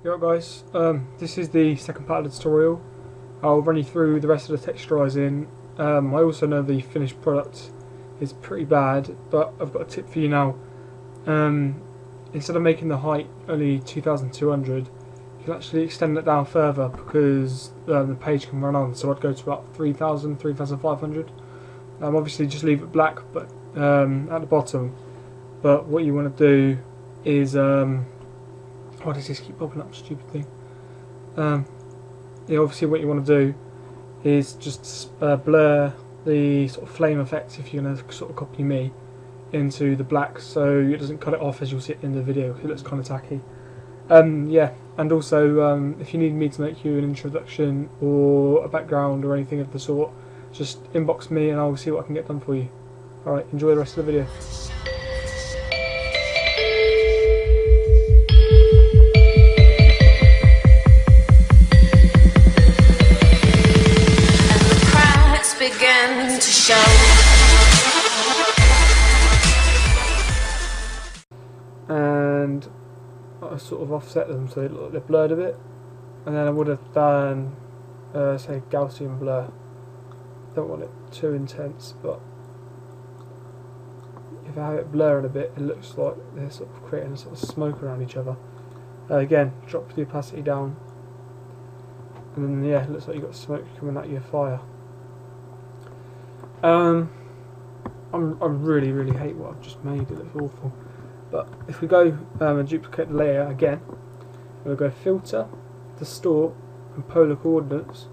Yeah guys, this is the second part of the tutorial. I'll run you through the rest of the texturizing. I also know the finished product is pretty bad, but I've got a tip for you now. Instead of making the height only 2200, you can actually extend it down further because the page can run on. So I'd go to about 3000, 3500. Obviously just leave it black, but at the bottom. But what you want to do is why does this keep popping up, stupid thing? Yeah, obviously what you want to do is just blur the sort of flame effect, if you're going to sort of copy me, into the black so it doesn't cut it off as you'll see it in the video, because it looks kind of tacky. Yeah, and also if you need me to make you an introduction or a background or anything of the sort, just inbox me and I'll see what I can get done for you. Alright, enjoy the rest of the video. Began to show. And I sort of offset them so they look like they're blurred a bit, and then I would have done say Gaussian blur. Don't want it too intense, but if I have it blurred a bit, it looks like they're sort of creating a sort of smoke around each other. Again, drop the opacity down, and then yeah, it looks like you've got smoke coming out of your fire. I really hate what I've just made. It looks awful. But if we go and duplicate the layer again, we'll go filter, distort, and polar coordinates,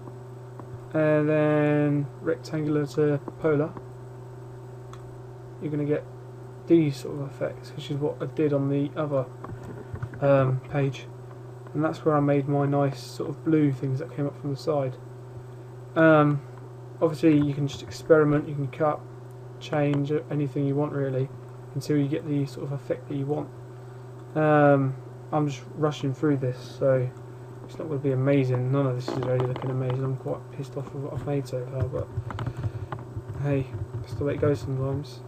and then rectangular to polar. You're going to get these sort of effects, which is what I did on the other page, and that's where I made my nice sort of blue things that came up from the side. Obviously you can just experiment, you can cut, change anything you want really until you get the sort of effect that you want. I'm just rushing through this, so it's not going to be amazing. None of this is really looking amazing. I'm quite pissed off with what I've made so far, but hey, that's the way it goes sometimes.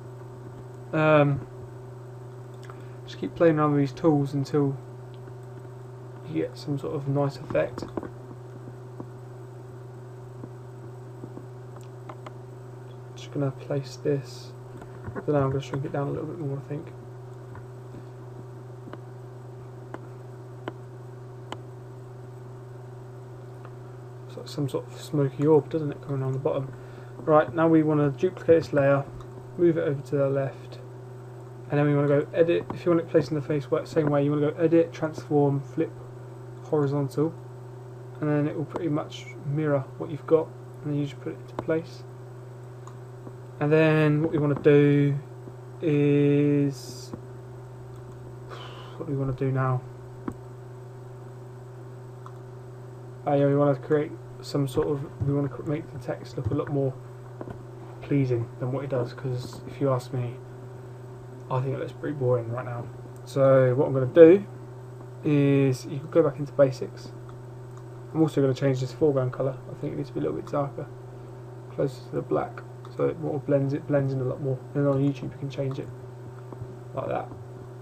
Just keep playing around with these tools until you get some sort of nice effect. Going to place this. I don't know, I'm going to shrink it down a little bit more, I think. It's like some sort of smoky orb, doesn't it, coming on the bottom? Right, now we want to duplicate this layer, move it over to the left, and then we want to go edit. If you want it placed in the face same way, you want to go edit, transform, flip horizontal, and then it will pretty much mirror what you've got, and then you just put it into place. And then what we want to do is, what do we want to do now? Yeah, we want to create some sort of, we want to make the text look a lot more pleasing than what it does, because if you ask me, I think it looks pretty boring right now. So what I'm going to do is, you can go back into basics. I'm also going to change this foreground colour. I think it needs to be a little bit darker, closer to the black. So it blends in a lot more, and on YouTube you can change it like that.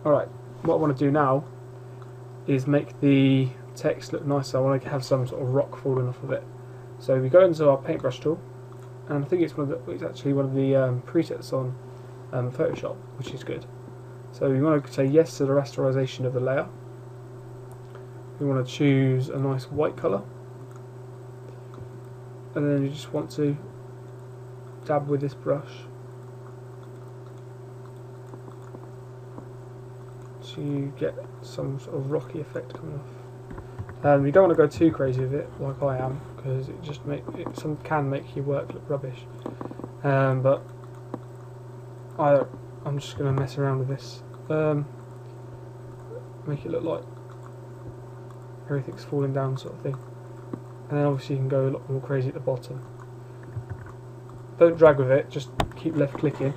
Alright, what I want to do now is make the text look nicer. I want to have some sort of rock falling off of it. So we go into our paintbrush tool, and I think it's actually one of the presets on Photoshop, which is good. So we want to say yes to the rasterization of the layer. We want to choose a nice white colour, and then you just want to dab with this brush to get some sort of rocky effect coming off. You don't want to go too crazy with it like I am, because it just can make your work look rubbish. But I'm just going to mess around with this, make it look like everything's falling down sort of thing, and then obviously you can go a lot more crazy at the bottom. Don't drag with it, just keep left clicking,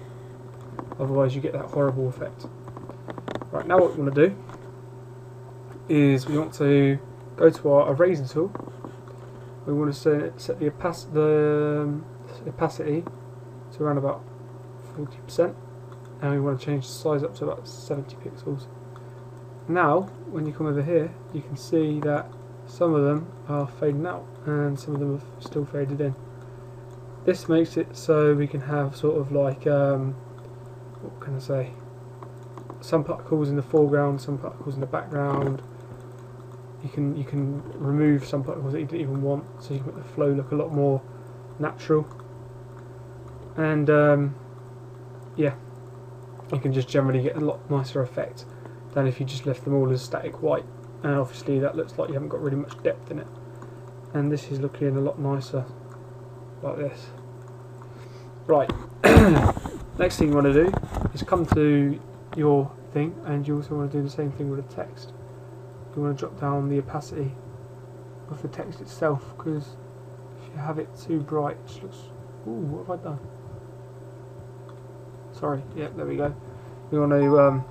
otherwise you get that horrible effect. Right, now what we want to do is we want to go to our eraser tool. We want to set the opacity to around about 40%, and we want to change the size up to about 70 pixels. Now, when you come over here, you can see that some of them are fading out and some of them have still faded in. This makes it so we can have sort of like, what can I say, some particles in the foreground, some particles in the background. You can remove some particles that you didn't even want, so you can make the flow look a lot more natural. And yeah, you can just generally get a lot nicer effect than if you just left them all as static white, and obviously that looks like you haven't got really much depth in it. And this is looking a lot nicer like this. Right, next thing you want to do is come to your thing, and you also want to do the same thing with the text. You want to drop down the opacity of the text itself, because if you have it too bright it just looks... Ooh, what have I done? Sorry, yeah, there we go. We want to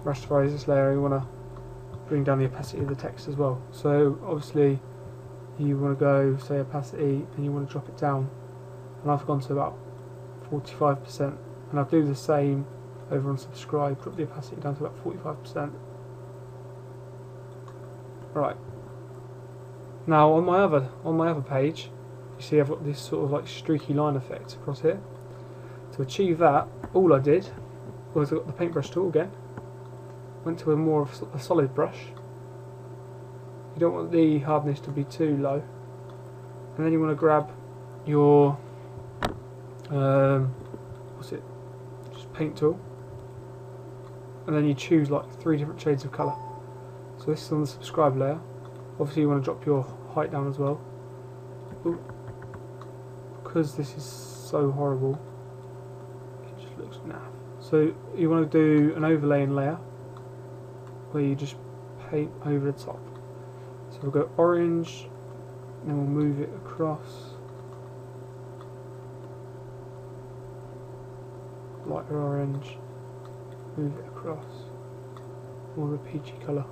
rasterize this layer, we want to bring down the opacity of the text as well. So obviously you want to go, say, opacity, and you want to drop it down. And I've gone to about 45%, and I'll do the same over on subscribe, drop the opacity down to about 45%. Right. Now on my other page, you see I've got this sort of like streaky line effect across here. To achieve that, all I did was I got the paintbrush tool again, went to a more of a solid brush. You don't want the hardness to be too low, and then you want to grab your what's it? Just paint tool, and then you choose like 3 different shades of colour. So this is on the subscribe layer. Obviously you want to drop your height down as well. Ooh. Because this is so horrible, it just looks naff. So you want to do an overlaying layer where you just paint over the top. So we'll go orange, then we'll move it across, lighter orange, move it across, more of a peachy colour.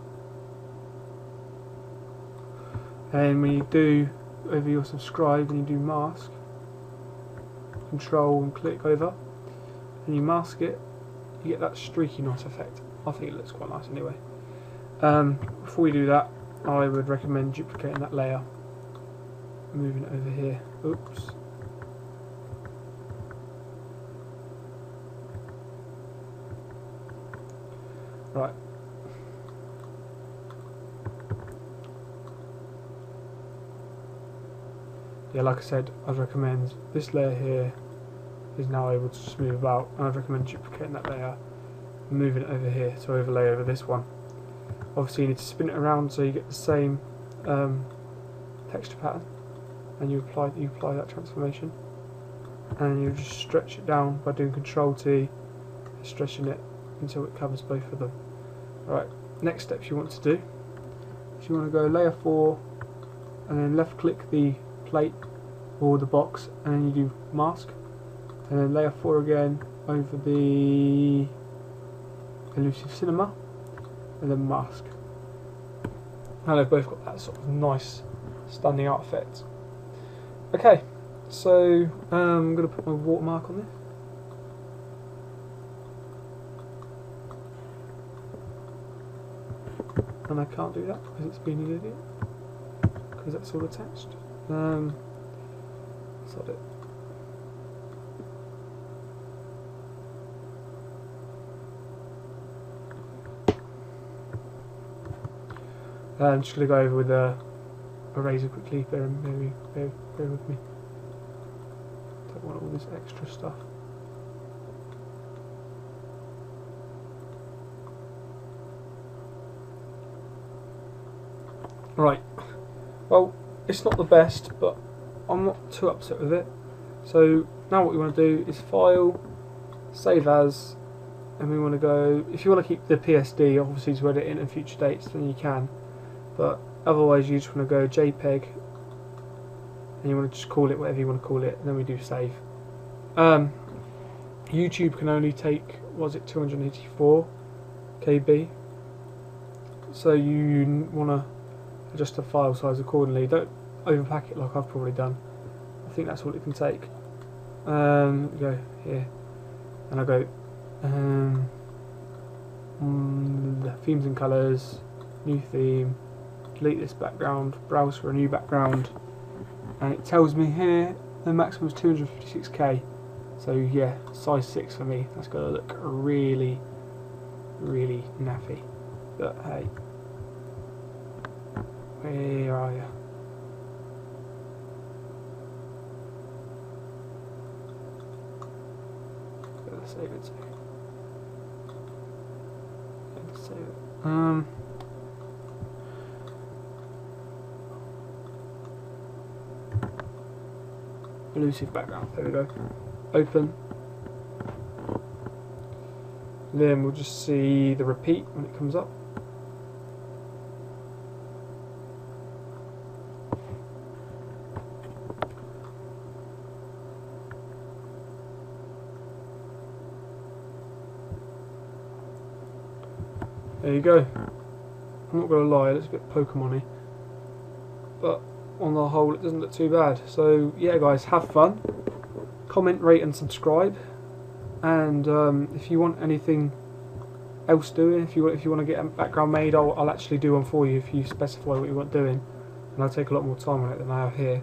And when you do over your subscribe and you do mask, control and click over, and you mask it, you get that streaky nice effect. I think it looks quite nice anyway. Before we do that, I would recommend duplicating that layer, moving it over here. Oops. Right. Yeah, like I said, I'd recommend this layer here is now able to just move about, and I'd recommend duplicating that layer and moving it over here to overlay over this one. Obviously you need to spin it around so you get the same texture pattern, and you apply that transformation, and you just stretch it down by doing Control T, stretching it until it covers both of them. Right, next steps you want to do is you want to go layer 4 and then left click the plate or the box, and then you do mask, and then layer 4 again over the elusive cinema, and then mask. Now they've both got that sort of nice standing out effect. Okay, so I'm going to put my watermark on this. And I can't do that because it's been an idiot, because that's all attached. Sod it. I'm just going to go over with a razor quickly. Bear with me. Don't want all this extra stuff. Right. Well, it's not the best, but I'm not too upset with it. So now what we want to do is File, Save As, and we want to go, if you want to keep the PSD obviously to edit in future dates, then you can, but otherwise you just want to go JPEG, and you want to just call it whatever you want to call it, and then we do save. YouTube can only take, was it 284 KB, so you want to adjust the file size accordingly. Don't overpack it like I've probably done. I think that's all it can take. Go here, and I go themes and colours, new theme, delete this background, browse for a new background, and it tells me here the maximum is 256k. So yeah, size 6 for me. That's going to look really, really naffy. But hey, where are you? Let's save it. Let's save it. Elusive background. There we go. Open. Then we'll just see the repeat when it comes up. There you go. I'm not going to lie, it looks a bit Pokemon-y, but on the whole it doesn't look too bad. So yeah guys, have fun, comment, rate and subscribe, and if you want anything else doing, if you want to get a background made, I'll actually do one for you if you specify what you want doing, and I'll take a lot more time on it than I have here.